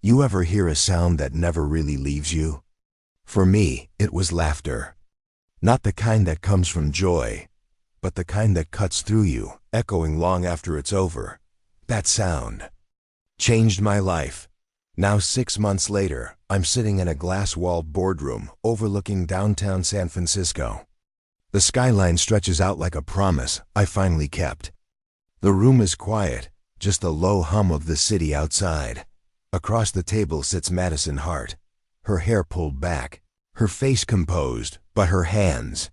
You ever hear a sound that never really leaves you? For me, it was laughter. Not the kind that comes from joy, but the kind that cuts through you, echoing long after it's over. That sound changed my life. Now 6 months later, I'm sitting in a glass-walled boardroom overlooking downtown San Francisco. The skyline stretches out like a promise I finally kept. The room is quiet, just the low hum of the city outside. Across the table sits Madison Hart, her hair pulled back, her face composed, but her hands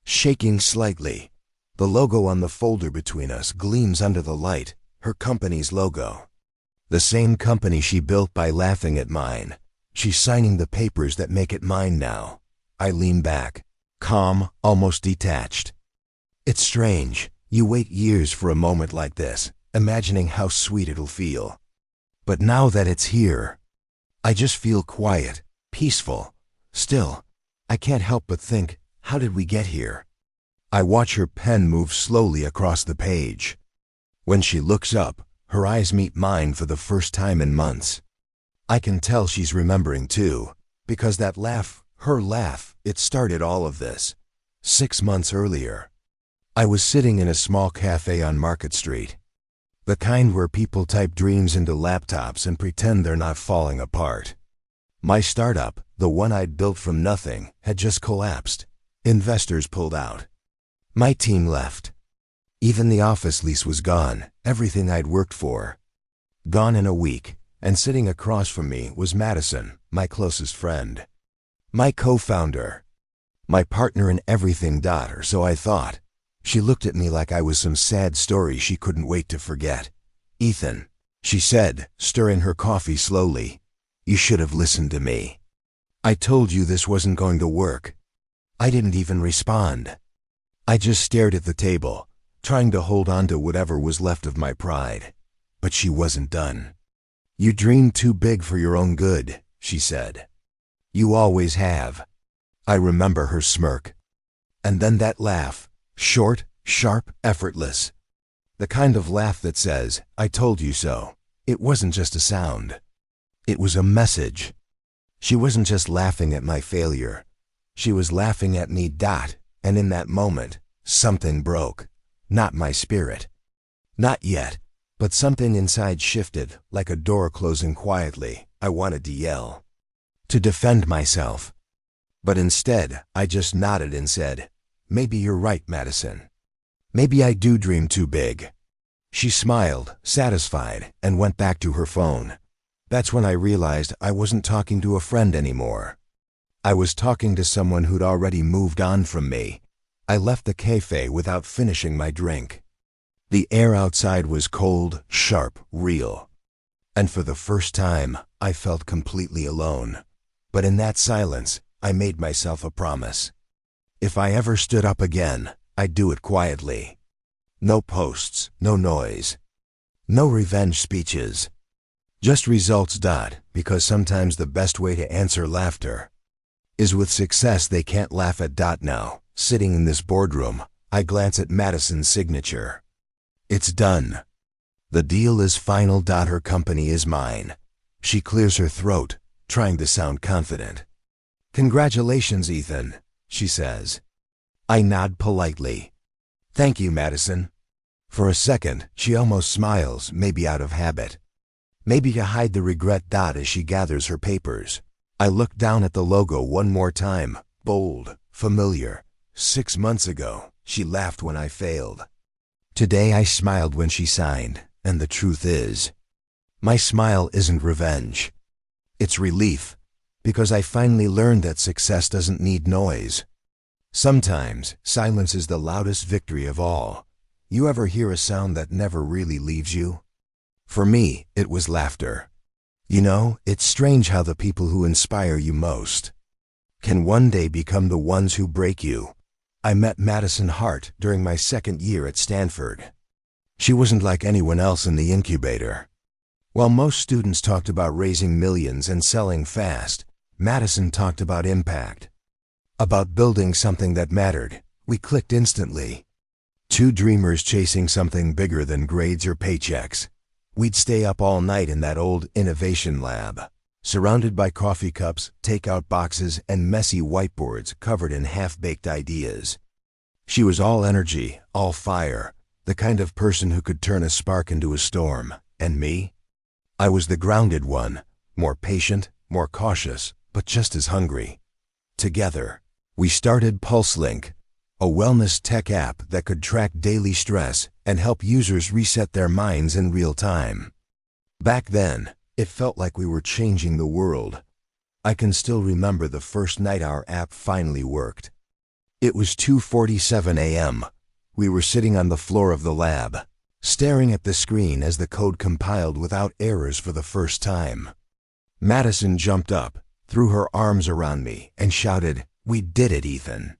shaking slightly. The logo on the folder between us gleams under the light, her company's logo. The same company she built by laughing at mine. She's signing the papers that make it mine now. I lean back, calm, almost detached. It's strange. You wait years for a moment like this, imagining how sweet it'll feel. But now that it's here, I just feel quiet, peaceful. Still, I can't help but think, how did we get here? I watch her pen move slowly across the page. When she looks up, her eyes meet mine for the first time in months. I can tell she's remembering too, because that laugh, her laugh, it started all of this. 6 months earlier, I was sitting in a small cafe on Market Street. The kind where people type dreams into laptops and pretend they're not falling apart. My startup, the one I'd built from nothing, had just collapsed. Investors pulled out. My team left. Even the office lease was gone, everything I'd worked for. Gone in a week, and sitting across from me was Madison, my closest friend. My co-founder. My partner in everything, or so I thought. She looked at me like I was some sad story she couldn't wait to forget. "Ethan," she said, stirring her coffee slowly, "you should have listened to me. I told you this wasn't going to work." I didn't even respond. I just stared at the table, trying to hold on to whatever was left of my pride. But she wasn't done. "You dream too big for your own good," she said. "You always have." I remember her smirk. And then that laugh. Short, sharp, effortless. The kind of laugh that says, "I told you so." It wasn't just a sound. It was a message. She wasn't just laughing at my failure. She was laughing at me. And in that moment, something broke. Not my spirit. Not yet. But something inside shifted, like a door closing quietly. I wanted to yell. To defend myself. But instead, I just nodded and said, "Maybe you're right, Madison. Maybe I do dream too big." She smiled, satisfied, and went back to her phone. That's when I realized I wasn't talking to a friend anymore. I was talking to someone who'd already moved on from me. I left the cafe without finishing my drink. The air outside was cold, sharp, real. And for the first time, I felt completely alone. But in that silence, I made myself a promise. If I ever stood up again, I'd do it quietly. No posts, no noise. No revenge speeches. Just results. Because sometimes the best way to answer laughter is with success they can't laugh at. Now, sitting in this boardroom, I glance at Madison's signature. It's done. The deal is final. Her company is mine. She clears her throat, trying to sound confident. "Congratulations, Ethan," she says. I nod politely. "Thank you, Madison." For a second, she almost smiles, maybe out of habit. Maybe to hide the regret. As she gathers her papers. I look down at the logo one more time, bold, familiar. 6 months ago, she laughed when I failed. Today I smiled when she signed, and the truth is, my smile isn't revenge. It's relief, because I finally learned that success doesn't need noise. Sometimes, silence is the loudest victory of all. You ever hear a sound that never really leaves you? For me, it was laughter. You know, it's strange how the people who inspire you most can one day become the ones who break you. I met Madison Hart during my second year at Stanford. She wasn't like anyone else in the incubator. While most students talked about raising millions and selling fast, Madison talked about impact. About building something that mattered. We clicked instantly. Two dreamers chasing something bigger than grades or paychecks. We'd stay up all night in that old innovation lab, surrounded by coffee cups, takeout boxes, and messy whiteboards covered in half-baked ideas. She was all energy, all fire, the kind of person who could turn a spark into a storm. And me? I was the grounded one, more patient, more cautious, but just as hungry. Together, we started PulseLink, a wellness tech app that could track daily stress and help users reset their minds in real time. Back then, it felt like we were changing the world. I can still remember the first night our app finally worked. It was 2:47 a.m. We were sitting on the floor of the lab, staring at the screen as the code compiled without errors for the first time. Madison jumped up, threw her arms around me, and shouted, "We did it, Ethan.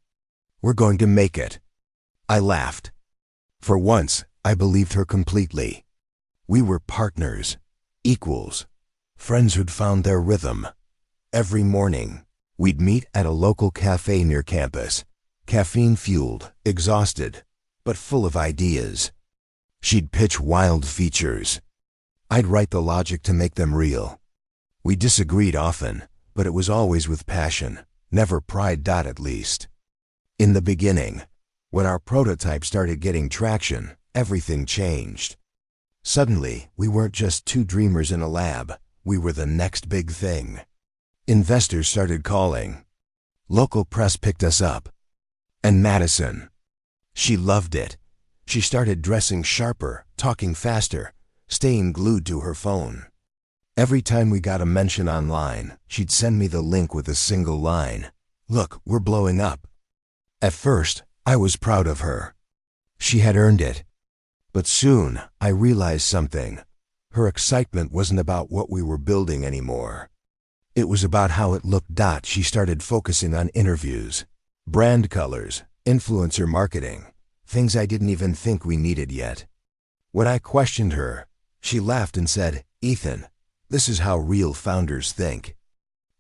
We're going to make it." I laughed. For once, I believed her completely. We were partners, equals, friends who'd found their rhythm. Every morning, we'd meet at a local cafe near campus, caffeine-fueled, exhausted, but full of ideas. She'd pitch wild features. I'd write the logic to make them real. We disagreed often, but it was always with passion, never pride. At least. In the beginning, when our prototype started getting traction, everything changed. Suddenly, we weren't just two dreamers in a lab, we were the next big thing. Investors started calling. Local press picked us up. And Madison. She loved it. She started dressing sharper, talking faster, staying glued to her phone. Every time we got a mention online, she'd send me the link with a single line. "Look, we're blowing up." At first, I was proud of her. She had earned it. But soon, I realized something. Her excitement wasn't about what we were building anymore. It was about how it looked. She started focusing on interviews, brand colors, influencer marketing, things I didn't even think we needed yet. When I questioned her, she laughed and said, "Ethan, this is how real founders think.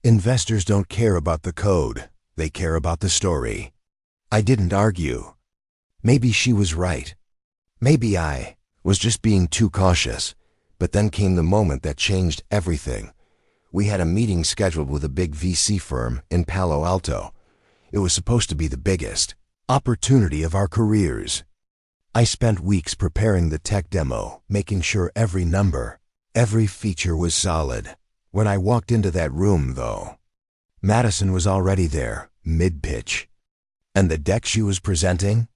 Investors don't care about the code, they care about the story." I didn't argue. Maybe she was right. Maybe I was just being too cautious. But then came the moment that changed everything. We had a meeting scheduled with a big VC firm in Palo Alto. It was supposed to be the biggest opportunity of our careers. I spent weeks preparing the tech demo, making sure every number, every feature was solid. When I walked into that room, though, Madison was already there, mid-pitch. And the deck she was presenting?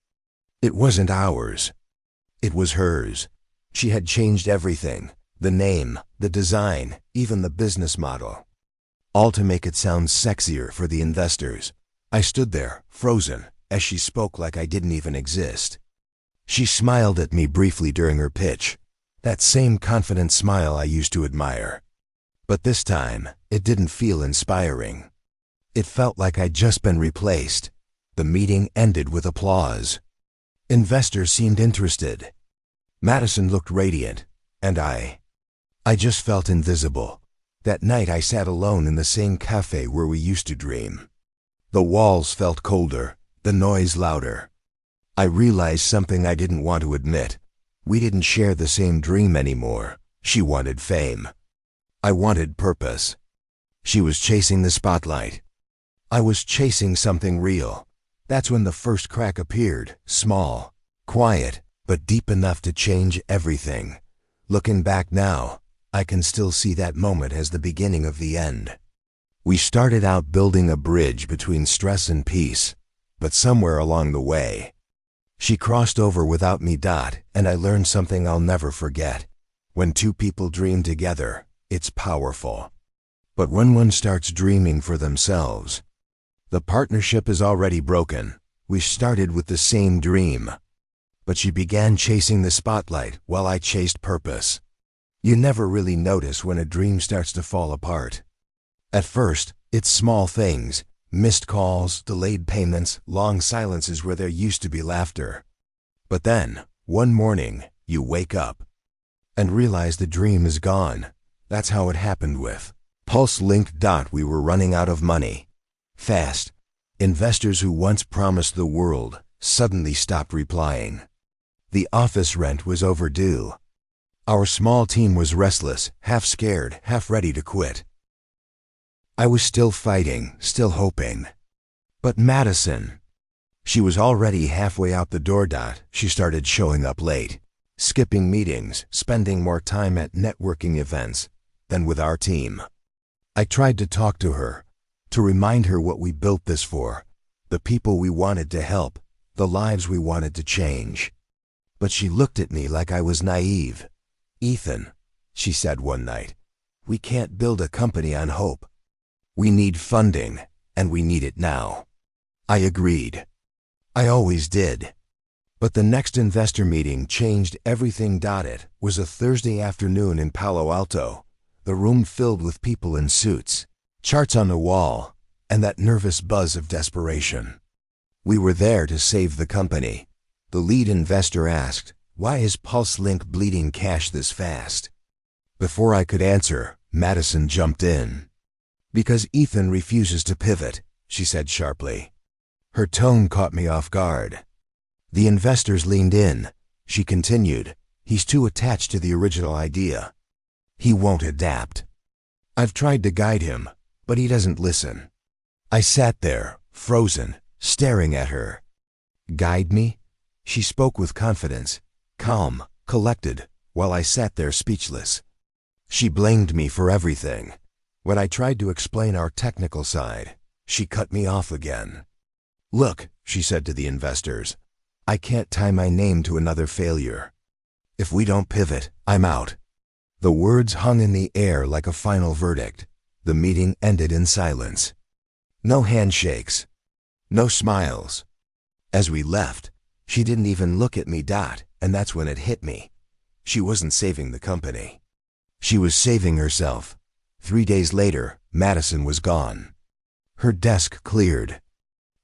It wasn't ours. It was hers. She had changed everything, the name, the design, even the business model. All to make it sound sexier for the investors. I stood there, frozen, as she spoke like I didn't even exist. She smiled at me briefly during her pitch, that same confident smile I used to admire. But this time, it didn't feel inspiring. It felt like I'd just been replaced. The meeting ended with applause. Investors seemed interested. Madison looked radiant, and I just felt invisible. That night I sat alone in the same cafe where we used to dream. The walls felt colder, the noise louder. I realized something I didn't want to admit. We didn't share the same dream anymore. She wanted fame. I wanted purpose. She was chasing the spotlight. I was chasing something real. That's when the first crack appeared, small, quiet, but deep enough to change everything. Looking back now, I can still see that moment as the beginning of the end. We started out building a bridge between stress and peace, but somewhere along the way, she crossed over without me. And I learned something I'll never forget. When two people dream together, it's powerful. But when one starts dreaming for themselves, the partnership is already broken. We started with the same dream, but she began chasing the spotlight while I chased purpose. You never really notice when a dream starts to fall apart. At first, it's small things, missed calls, delayed payments, long silences where there used to be laughter. But then, one morning, you wake up and realize the dream is gone. That's how it happened with PulseLink. We were running out of money. Fast. Investors who once promised the world suddenly stopped replying. The office rent was overdue. Our small team was restless, half scared, half ready to quit. I was still fighting, still hoping. But Madison, she was already halfway out the door. She started showing up late, skipping meetings, spending more time at networking events than with our team. I tried to talk to her, to remind her what we built this for, the people we wanted to help, the lives we wanted to change. But she looked at me like I was naive. "Ethan," she said one night, "we can't build a company on hope. We need funding, and we need it now." I agreed. I always did. But the next investor meeting changed everything. It was a Thursday afternoon in Palo Alto, the room filled with people in suits, charts on the wall, and that nervous buzz of desperation. We were there to save the company. The lead investor asked, "Why is PulseLink bleeding cash this fast?" Before I could answer, Madison jumped in. "Because Ethan refuses to pivot," she said sharply. Her tone caught me off guard. The investors leaned in. She continued, "He's too attached to the original idea. He won't adapt. I've tried to guide him, but he doesn't listen." I sat there, frozen, staring at her. "Guide me?" She spoke with confidence, calm, collected, while I sat there speechless. She blamed me for everything. When I tried to explain our technical side, she cut me off again. "Look," she said to the investors, "I can't tie my name to another failure. If we don't pivot, I'm out." The words hung in the air like a final verdict. The meeting ended in silence. No handshakes. No smiles. As we left, she didn't even look at me. And that's when it hit me. She wasn't saving the company. She was saving herself. 3 days later, Madison was gone. Her desk cleared.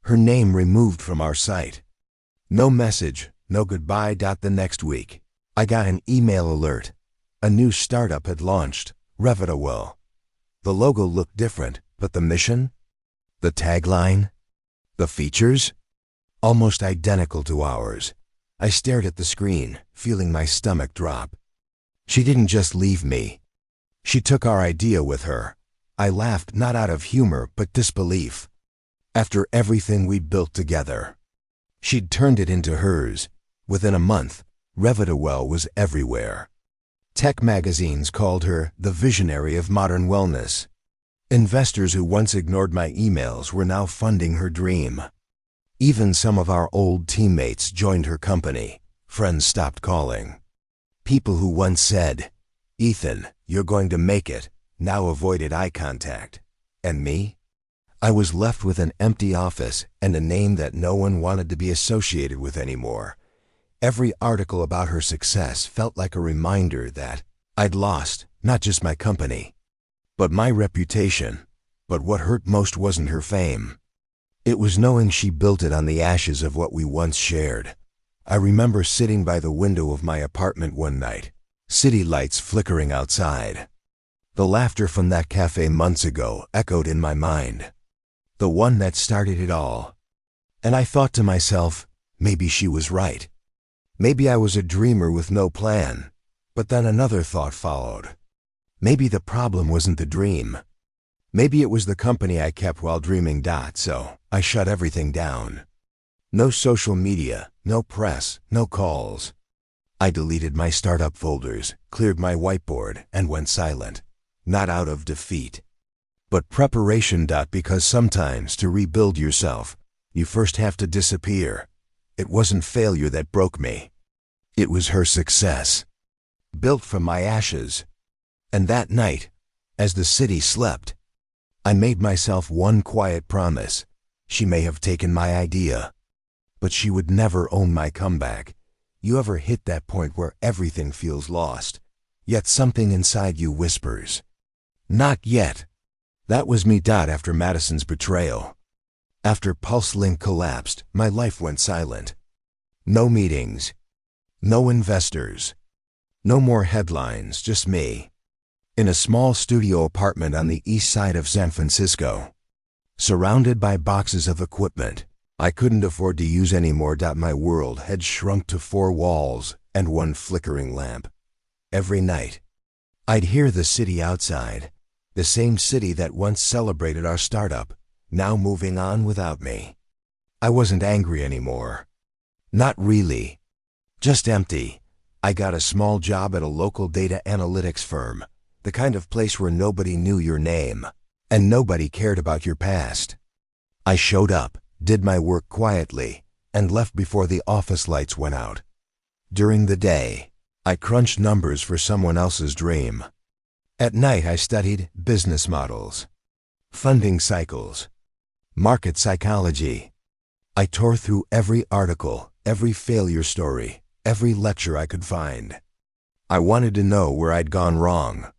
Her name removed from our site. No message, no goodbye. The next week, I got an email alert. A new startup had launched, betrayal. The logo looked different, but the mission? The tagline? The features? Almost identical to ours. I stared at the screen, feeling my stomach drop. She didn't just leave me. She took our idea with her. I laughed not out of humor but disbelief. After everything we built together, she'd turned it into hers. Within a month, betrayal was everywhere. Tech magazines called her the visionary of modern wellness. Investors who once ignored my emails were now funding her dream. Even some of our old teammates joined her company. Friends stopped calling. People who once said, "Ethan, you're going to make it," now avoided eye contact. And me? I was left with an empty office and a name that no one wanted to be associated with anymore. Every article about her success felt like a reminder that I'd lost not just my company, but my reputation. But what hurt most wasn't her fame. It was knowing she built it on the ashes of what we once shared. I remember sitting by the window of my apartment one night, city lights flickering outside. The laughter from that cafe months ago echoed in my mind. The one that started it all. And I thought to myself, maybe she was right. Maybe I was a dreamer with no plan. But then another thought followed. Maybe the problem wasn't the dream. Maybe it was the company I kept while dreaming. So I shut everything down. No social media, no press, no calls. I deleted my startup folders, cleared my whiteboard, and went silent. Not out of defeat, but preparation. Because sometimes to rebuild yourself, you first have to disappear. It wasn't failure that broke me. It was her success, built from my ashes. And that night, as the city slept, I made myself one quiet promise. She may have taken my idea, but she would never own my comeback. You ever hit that point where everything feels lost, yet something inside you whispers, "Not yet"? That was me. After Madison's betrayal, after PulseLink collapsed, my life went silent. No meetings, no investors, no more headlines, just me. In a small studio apartment on the east side of San Francisco, surrounded by boxes of equipment I couldn't afford to use anymore. My world had shrunk to 4 walls and one flickering lamp. every night. I'd hear the city outside, the same city that once celebrated our startup, now moving on without me. I wasn't angry anymore. Not really. Just empty. I got a small job at a local data analytics firm, the kind of place where nobody knew your name, and nobody cared about your past. I showed up, did my work quietly, and left before the office lights went out. During the day, I crunched numbers for someone else's dream. At night, I studied business models, funding cycles, market psychology. I tore through every article, every failure story, every lecture I could find. I wanted to know where I'd gone wrong.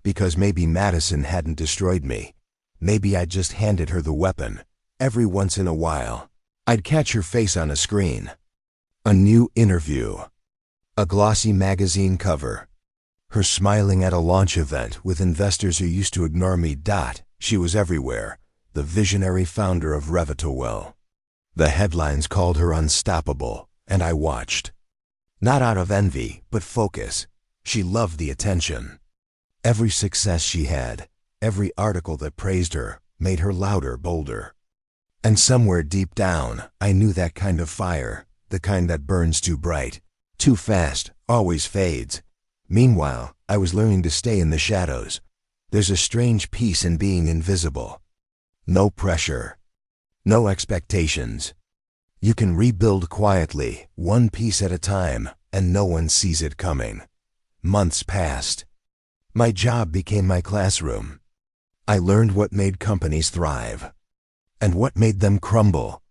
Because maybe Madison hadn't destroyed me. Maybe I'd just handed her the weapon. Every once in a while, I'd catch her face on a screen. A new interview. A glossy magazine cover. Her smiling at a launch event with investors who used to ignore me. She was everywhere. The visionary founder of Revitowell. The headlines called her unstoppable, and I watched. Not out of envy, but focus. She loved the attention. Every success she had, every article that praised her, made her louder, bolder. And somewhere deep down, I knew that kind of fire, the kind that burns too bright, too fast, always fades. Meanwhile, I was learning to stay in the shadows. There's a strange peace in being invisible. No pressure. No expectations. You can rebuild quietly, one piece at a time, and no one sees it coming. Months passed. My job became my classroom. I learned what made companies thrive, and what made them crumble.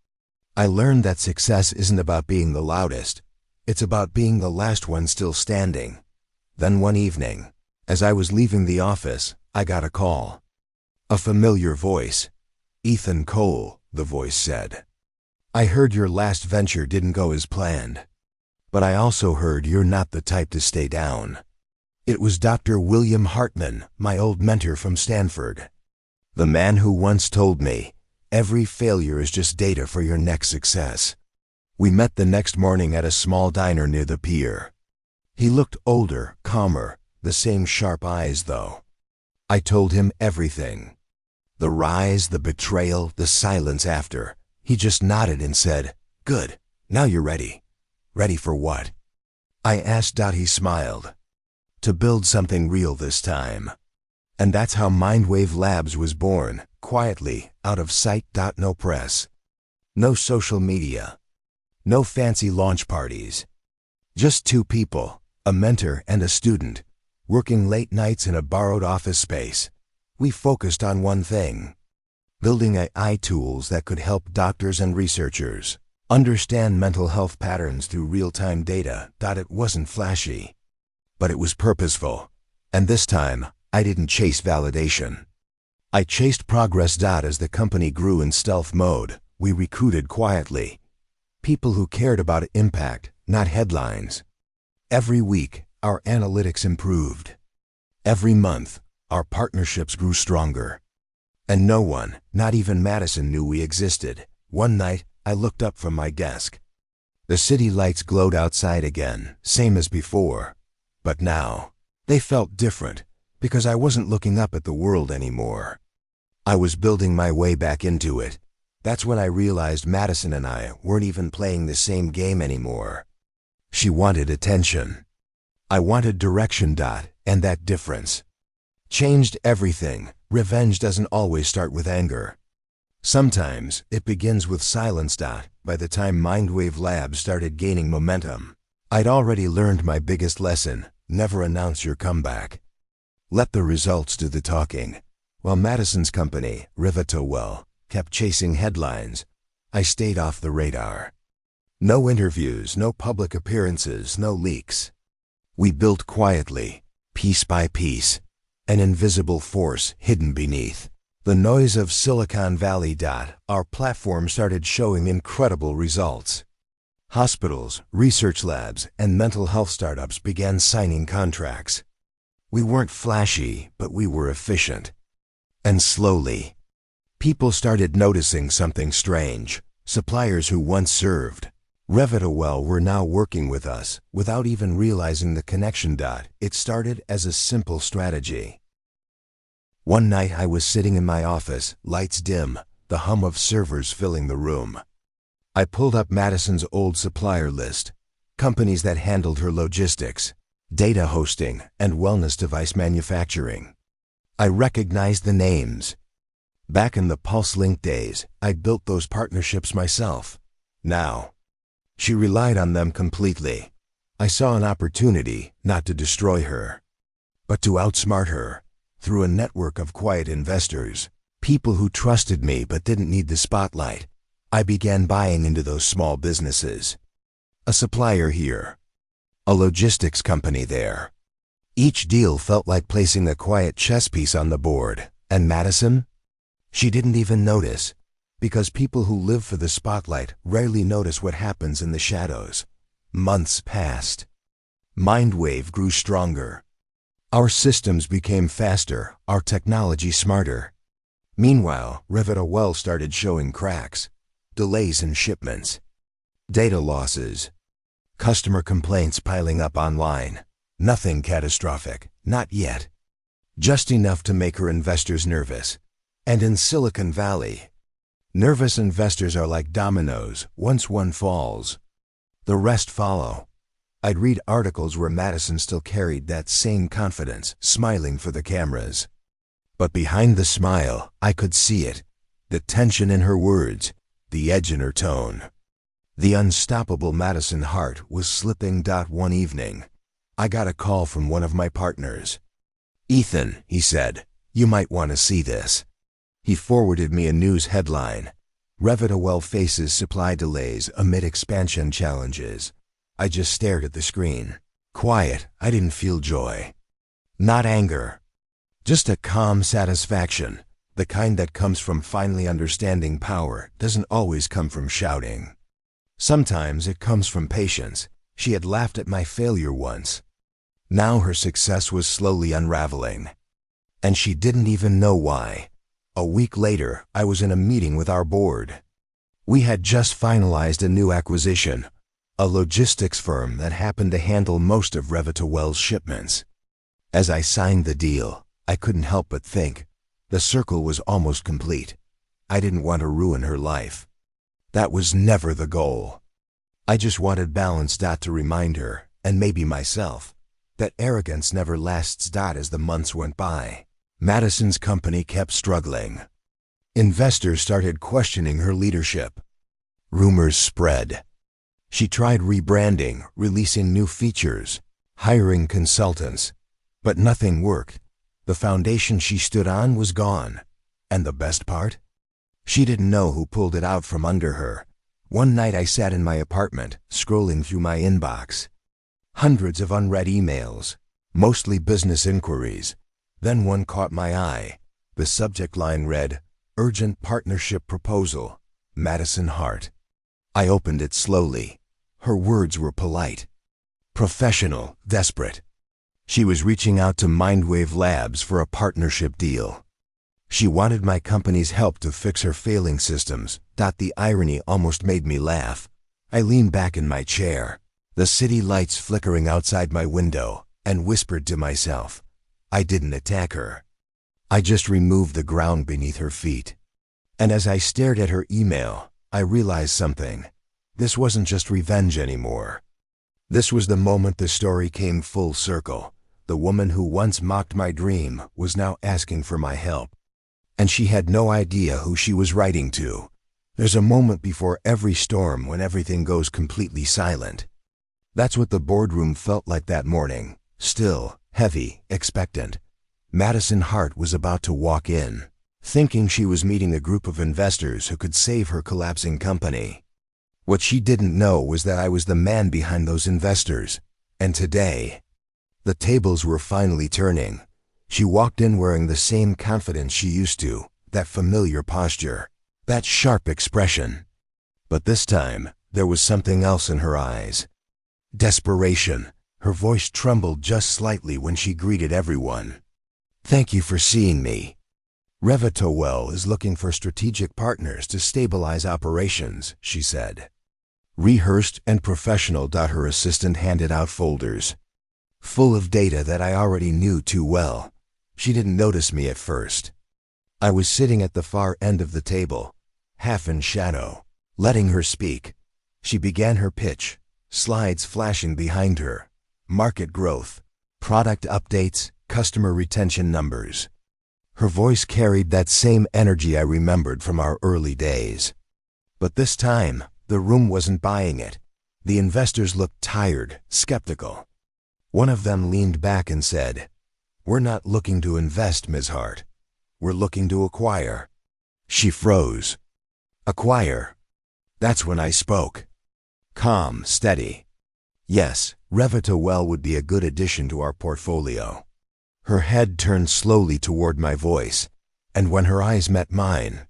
I learned that success isn't about being the loudest. It's about being the last one still standing. Then one evening, as I was leaving the office, I got a call. A familiar voice. "Ethan Cole," the voice said. "I heard your last venture didn't go as planned. But I also heard you're not the type to stay down." It was Dr. William Hartman, my old mentor from Stanford. The man who once told me, every failure is just data for your next success. We met the next morning at a small diner near the pier. He looked older, calmer, the same sharp eyes though. I told him everything. The rise, the betrayal, the silence after. He just nodded and said, "Good, now you're ready." "Ready for what?" I asked. He smiled. "To build something real this time." And that's how Mindwave Labs was born, quietly, out of sight. No press. No social media. No fancy launch parties. Just two people, a mentor and a student, working late nights in a borrowed office space. We focused on one thing. Building AI tools that could help doctors and researchers understand mental health patterns through real-time data. It wasn't flashy, but it was purposeful. And this time, I didn't chase validation. I chased progress. As the company grew in stealth mode, we recruited quietly. People who cared about impact, not headlines. Every week, our analytics improved. Every month, our partnerships grew stronger. And no one, not even Madison, knew we existed. One night, I looked up from my desk. The city lights glowed outside again, same as before. But now, they felt different, because I wasn't looking up at the world anymore. I was building my way back into it. That's when I realized Madison and I weren't even playing the same game anymore. She wanted attention. I wanted direction. And that difference changed everything. Revenge doesn't always start with anger. Sometimes it begins with silence. By the time Mindwave Labs started gaining momentum, I'd already learned my biggest lesson: never announce your comeback. Let the results do the talking. While Madison's company, Revitowell, kept chasing headlines, I stayed off the radar. No interviews, no public appearances, no leaks. We built quietly, piece by piece, an invisible force hidden beneath the noise of Silicon Valley. Our platform started showing incredible results. Hospitals, research labs, and mental health startups began signing contracts. We weren't flashy, but we were efficient. And slowly, people started noticing something strange. Suppliers who once served Revitawell were now working with us without even realizing the connection. It started as a simple strategy. One night I was sitting in my office, lights dim, the hum of servers filling the room. I pulled up Madison's old supplier list, companies that handled her logistics, data hosting, and wellness device manufacturing. I recognized the names. Back in the PulseLink days, I built those partnerships myself. Now, she relied on them completely. I saw an opportunity not to destroy her, but to outsmart her through a network of quiet investors, people who trusted me but didn't need the spotlight. I began buying into those small businesses. A supplier here, a logistics company there. Each deal felt like placing a quiet chess piece on the board. And Madison? She didn't even notice, because people who live for the spotlight rarely notice what happens in the shadows. Months passed. Mindwave grew stronger. Our systems became faster, our technology smarter. Meanwhile, Revitawell started showing cracks, delays in shipments, data losses, customer complaints piling up online. Nothing catastrophic, not yet. Just enough to make her investors nervous. And in Silicon Valley, nervous investors are like dominoes. Once one falls, the rest follow. I'd read articles where Madison still carried that same confidence, smiling for the cameras. But behind the smile, I could see it. The tension in her words, the edge in her tone. The unstoppable Madison Hart was slipping. One evening, I got a call from one of my partners. "Ethan," he said, "you might want to see this." He forwarded me a news headline. Revitawell faces supply delays amid expansion challenges. I just stared at the screen. Quiet, I didn't feel joy. Not anger. Just a calm satisfaction, the kind that comes from finally understanding power doesn't always come from shouting. Sometimes it comes from patience. She had laughed at my failure once. Now her success was slowly unraveling. And she didn't even know why. A week later, I was in a meeting with our board. We had just finalized a new acquisition, a logistics firm that happened to handle most of Revitawell's shipments. As I signed the deal, I couldn't help but think, the circle was almost complete. I didn't want to ruin her life. That was never the goal. I just wanted balance. To remind her, and maybe myself, that arrogance never lasts. As the months went by, Madison's company kept struggling. Investors started questioning her leadership. Rumors spread. She tried rebranding, releasing new features, hiring consultants, but nothing worked. The foundation she stood on was gone. And the best part? She didn't know who pulled it out from under her. One night I sat in my apartment, scrolling through my inbox. Hundreds of unread emails, mostly business inquiries. Then one caught my eye. The subject line read, "Urgent Partnership Proposal, Madison Hart." I opened it slowly. Her words were polite, professional, desperate. She was reaching out to Mindwave Labs for a partnership deal. She wanted my company's help to fix her failing systems. The irony almost made me laugh. I leaned back in my chair, the city lights flickering outside my window, and whispered to myself, I didn't attack her. I just removed the ground beneath her feet. And as I stared at her email, I realized something. This wasn't just revenge anymore. This was the moment the story came full circle. The woman who once mocked my dream was now asking for my help. And she had no idea who she was writing to. There's a moment before every storm when everything goes completely silent. That's what the boardroom felt like that morning. Still, heavy, expectant. Madison Hart was about to walk in, thinking she was meeting a group of investors who could save her collapsing company. What she didn't know was that I was the man behind those investors. And today, the tables were finally turning. She walked in wearing the same confidence she used to, that familiar posture, that sharp expression. But this time, there was something else in her eyes. Desperation. Her voice trembled just slightly when she greeted everyone. "Thank you for seeing me. Revitawell is looking for strategic partners to stabilize operations," she said. Rehearsed and professional. Her assistant handed out folders, full of data that I already knew too well. She didn't notice me at first. I was sitting at the far end of the table, half in shadow. Letting her speak, she began her pitch, slides flashing behind her. Market growth, product updates, customer retention numbers. Her voice carried that same energy I remembered from our early days. But this time, the room wasn't buying it. The investors looked tired, skeptical. One of them leaned back and said, "We're not looking to invest, Ms. Hart. We're looking to acquire." She froze. Acquire. That's when I spoke. Calm, steady. Yes, Revitawell would be a good addition to our portfolio. Her head turned slowly toward my voice, and when her eyes met mine,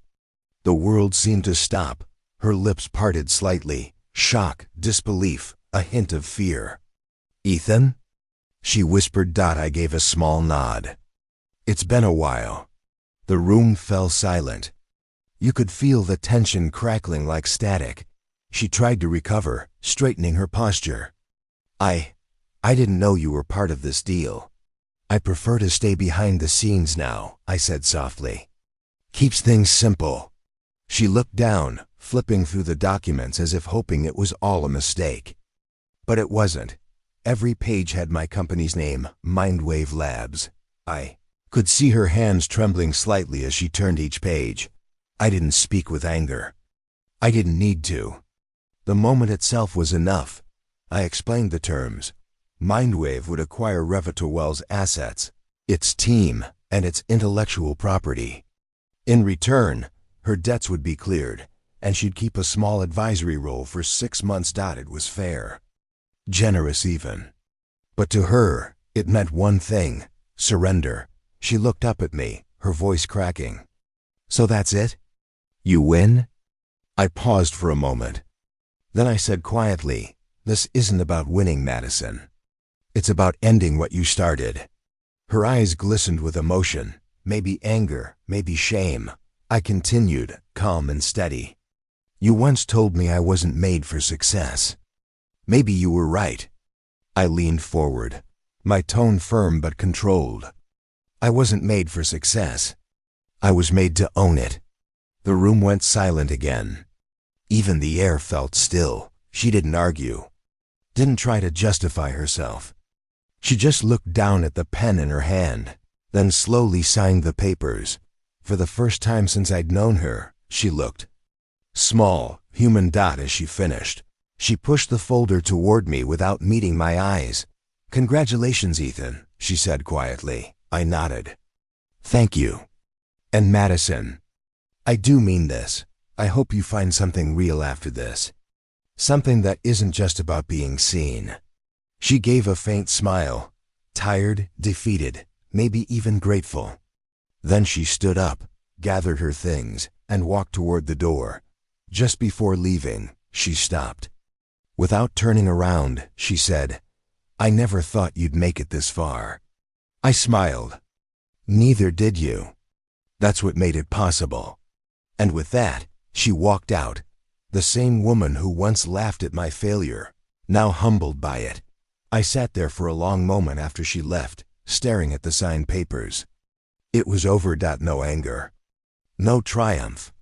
the world seemed to stop. Her lips parted slightly, shock, disbelief, a hint of fear. "Ethan?" she whispered. I gave a small nod. "It's been a while." The room fell silent. You could feel the tension crackling like static. She tried to recover, straightening her posture. I didn't know you were part of this deal. I prefer to stay behind the scenes now," I said softly. "Keeps things simple." She looked down, flipping through the documents as if hoping it was all a mistake. But it wasn't. Every page had my company's name, Mindwave Labs. I could see her hands trembling slightly as she turned each page. I didn't speak with anger. I didn't need to. The moment itself was enough. I explained the terms. Mindwave would acquire Revitawell's assets, its team, and its intellectual property. In return, her debts would be cleared, and she'd keep a small advisory role for 6 months. It was fair. Generous even. But to her, it meant one thing: surrender. She looked up at me, her voice cracking. "So that's it? You win?" I paused for a moment. Then I said quietly, "This isn't about winning, Madison. It's about ending what you started." Her eyes glistened with emotion, maybe anger, maybe shame. I continued, calm and steady. "You once told me I wasn't made for success. Maybe you were right." I leaned forward, my tone firm but controlled. "I wasn't made for success. I was made to own it." The room went silent again. Even the air felt still. She didn't argue, didn't try to justify herself. She just looked down at the pen in her hand, then slowly signed the papers. For the first time since I'd known her, she looked small, human. As she finished, she pushed the folder toward me without meeting my eyes. "Congratulations, Ethan," she said quietly. I nodded. "Thank you. And Madison, I do mean this. I hope you find something real after this. Something that isn't just about being seen." She gave a faint smile, tired, defeated, maybe even grateful. Then she stood up, gathered her things, and walked toward the door. Just before leaving, she stopped. Without turning around, she said, "I never thought you'd make it this far." I smiled. "Neither did you. That's what made it possible." And with that, she walked out, the same woman who once laughed at my failure, now humbled by it. I sat there for a long moment after she left, staring at the signed papers. It was over. No anger, no triumph,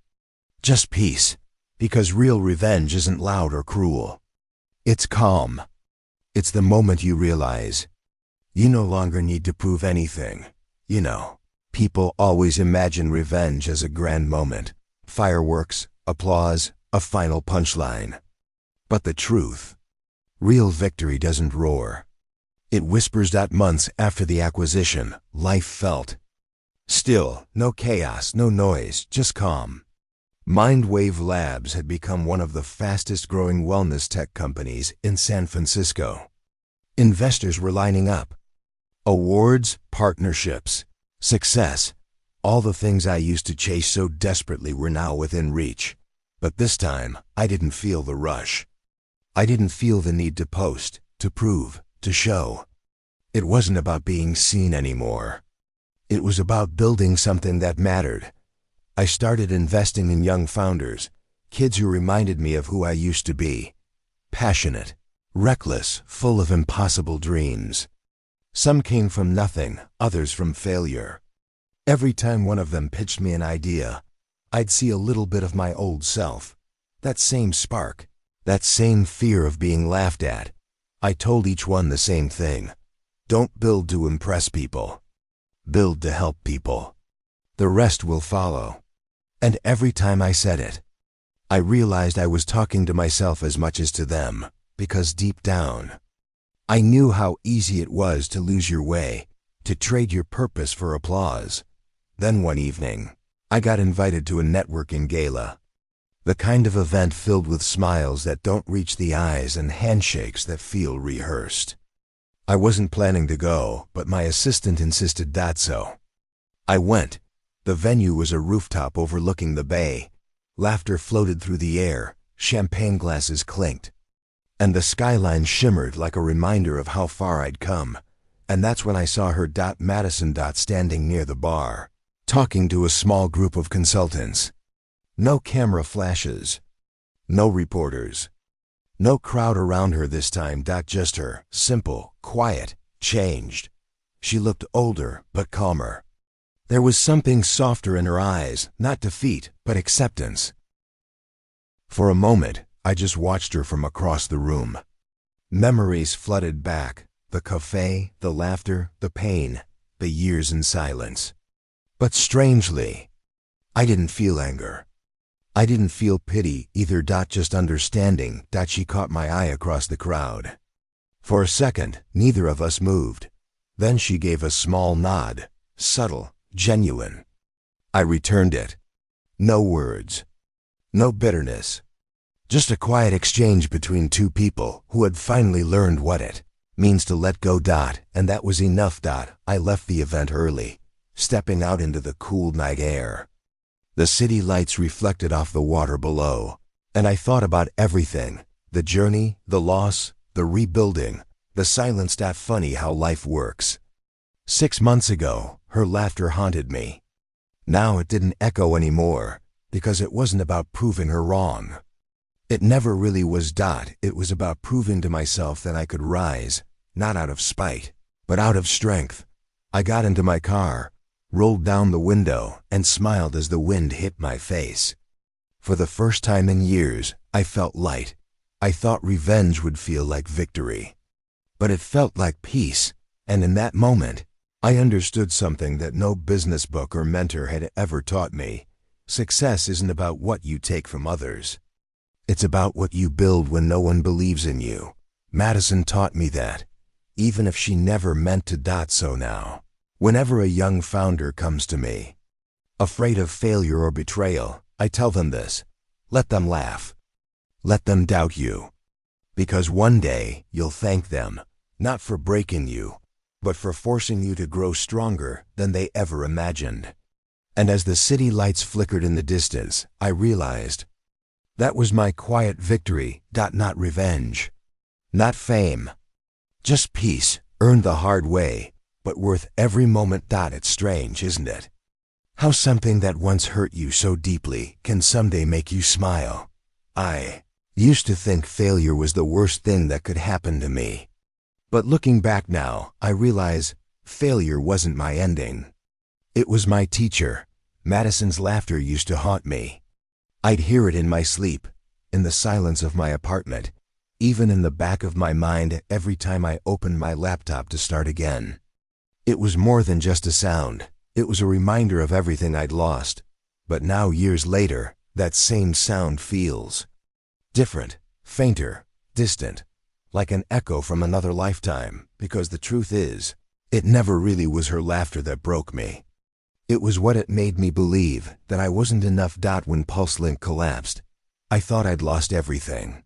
just peace, because real revenge isn't loud or cruel. It's calm. It's the moment you realize you no longer need to prove anything. You know, people always imagine revenge as a grand moment, fireworks, applause, a final punchline. But the truth, real victory doesn't roar. It whispers. Months after the acquisition, life felt still, no chaos, no noise, just calm. Mindwave Labs had become one of the fastest growing wellness tech companies in San Francisco. Investors were lining up. Awards, partnerships, success, all the things I used to chase so desperately were now within reach. But this time, I didn't feel the rush. I didn't feel the need to post, to prove, to show. It wasn't about being seen anymore. It was about building something that mattered. I started investing in young founders, kids who reminded me of who I used to be, passionate, reckless, full of impossible dreams. Some came from nothing, others from failure. Every time one of them pitched me an idea, I'd see a little bit of my old self. That same spark, that same fear of being laughed at. I told each one the same thing. Don't build to impress people. Build to help people. The rest will follow. And every time I said it, I realized I was talking to myself as much as to them, because deep down, I knew how easy it was to lose your way, to trade your purpose for applause. Then one evening, I got invited to a networking gala. The kind of event filled with smiles that don't reach the eyes and handshakes that feel rehearsed. I wasn't planning to go, but my assistant insisted so. I went. The venue was a rooftop overlooking the bay. Laughter floated through the air, champagne glasses clinked, and the skyline shimmered like a reminder of how far I'd come. And that's when I saw her Madison standing near the bar, talking to a small group of consultants. No camera flashes, no reporters, no crowd around her this time. Just her, simple, quiet, changed. She looked older, but calmer. There was something softer in her eyes, not defeat, but acceptance. For a moment, I just watched her from across the room. Memories flooded back, the cafe, the laughter, the pain, the years in silence. But strangely, I didn't feel anger. I didn't feel pity either. Just understanding. She caught my eye across the crowd. For a second, neither of us moved. Then she gave a small nod, subtle, genuine. I returned it. No words. No bitterness. Just a quiet exchange between two people who had finally learned what it means to let go. And that was enough. I left the event early, stepping out into the cool night air. The city lights reflected off the water below, and I thought about everything. The journey, the loss, the rebuilding, the silence. Funny how life works. 6 months ago, her laughter haunted me. Now it didn't echo anymore, because it wasn't about proving her wrong. It never really was. It was about proving to myself that I could rise, not out of spite, but out of strength. I got into my car, rolled down the window, and smiled as the wind hit my face. For the first time in years, I felt light. I thought revenge would feel like victory. But it felt like peace, and in that moment, I understood something that no business book or mentor had ever taught me. Success isn't about what you take from others. It's about what you build when no one believes in you. Madison taught me that, even if she never meant to. So now, whenever a young founder comes to me, afraid of failure or betrayal, I tell them this: let them laugh. Let them doubt you. Because one day, you'll thank them, not for breaking you, but for forcing you to grow stronger than they ever imagined. And as the city lights flickered in the distance, I realized that was my quiet victory. Not revenge, not fame, just peace, earned the hard way, but worth every moment. It's strange, isn't it? How something that once hurt you so deeply can someday make you smile. I used to think failure was the worst thing that could happen to me. But looking back now, I realize failure wasn't my ending. It was my teacher. Madison's laughter used to haunt me. I'd hear it in my sleep, in the silence of my apartment, even in the back of my mind every time I opened my laptop to start again. It was more than just a sound. It was a reminder of everything I'd lost. But now, years later, that same sound feels different, fainter, distant, like an echo from another lifetime, because the truth is, it never really was her laughter that broke me. It was what it made me believe, that I wasn't enough. When PulseLink collapsed, I thought I'd lost everything.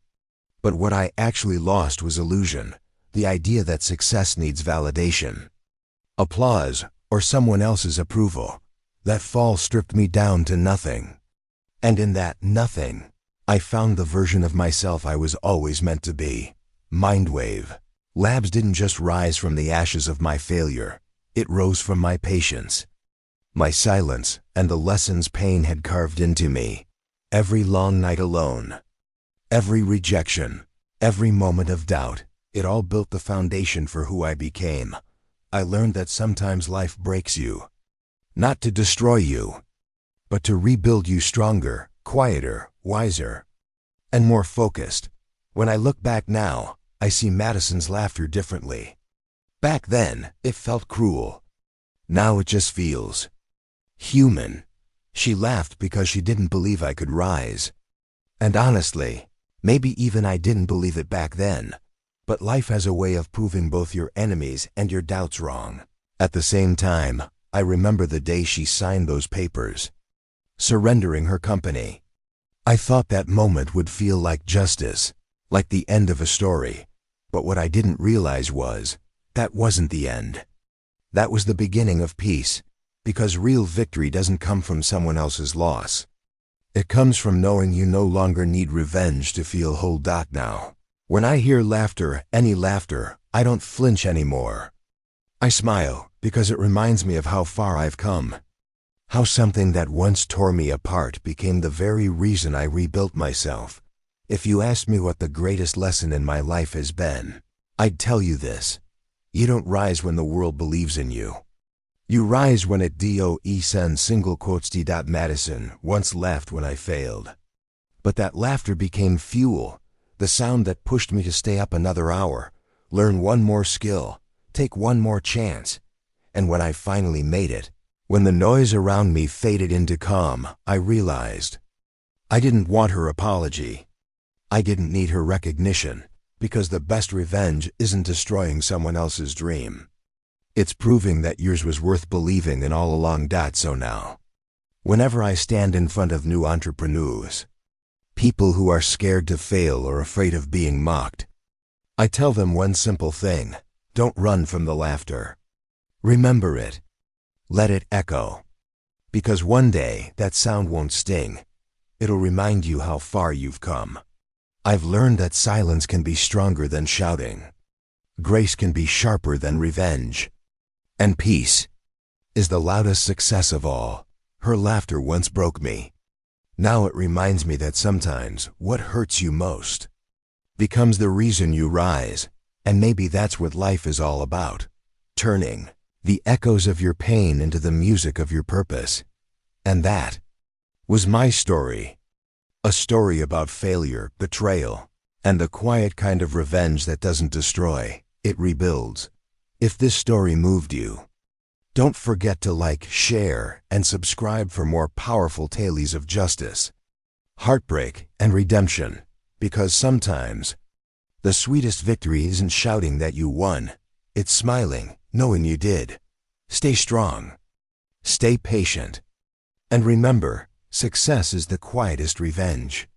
But what I actually lost was illusion, the idea that success needs validation, applause, or someone else's approval. That fall stripped me down to nothing. And in that nothing, I found the version of myself I was always meant to be. Mindwave Labs didn't just rise from the ashes of my failure. It rose from my patience, my silence, and the lessons pain had carved into me. Every long night alone, every rejection, Every moment of doubt, it all built the foundation for who I became. I learned that sometimes life breaks you, not to destroy you, but to rebuild you stronger, quieter, wiser, and more focused. When I look back now, I see Madison's laughter differently. Back then, it felt cruel. Now it just feels human. She laughed because she didn't believe I could rise. And honestly, maybe even I didn't believe it back then. But life has a way of proving both your enemies and your doubts wrong. At the same time, I remember the day she signed those papers, surrendering her company. I thought that moment would feel like justice, like the end of a story. But what I didn't realize was, that wasn't the end. That was the beginning of peace, because real victory doesn't come from someone else's loss. It comes from knowing you no longer need revenge to feel whole. Now, when I hear laughter, any laughter, I don't flinch anymore. I smile, because it reminds me of how far I've come. How something that once tore me apart became the very reason I rebuilt myself. If you asked me what the greatest lesson in my life has been, I'd tell you this. You don't rise when the world believes in you. You rise when it sends single quotes. Madison once laughed when I failed. But that laughter became fuel, the sound that pushed me to stay up another hour, learn one more skill, take one more chance. And when I finally made it, when the noise around me faded into calm, I realized I didn't want her apology. I didn't need her recognition, because the best revenge isn't destroying someone else's dream. It's proving that yours was worth believing in all along. So now, whenever I stand in front of new entrepreneurs, people who are scared to fail or afraid of being mocked, I tell them one simple thing: don't run from the laughter. Remember it. Let it echo. Because one day, that sound won't sting. It'll remind you how far you've come. I've learned that silence can be stronger than shouting. Grace can be sharper than revenge. And peace is the loudest success of all. Her laughter once broke me. Now it reminds me that sometimes what hurts you most becomes the reason you rise. And maybe that's what life is all about. Turning the echoes of your pain into the music of your purpose. And that was my story. A story about failure, betrayal, and the quiet kind of revenge that doesn't destroy, it rebuilds. If this story moved you, don't forget to like, share, and subscribe for more powerful tales of justice, heartbreak, and redemption. Because sometimes, the sweetest victory isn't shouting that you won. It's smiling, knowing you did. Stay strong. Stay patient. And remember, success is the quietest revenge.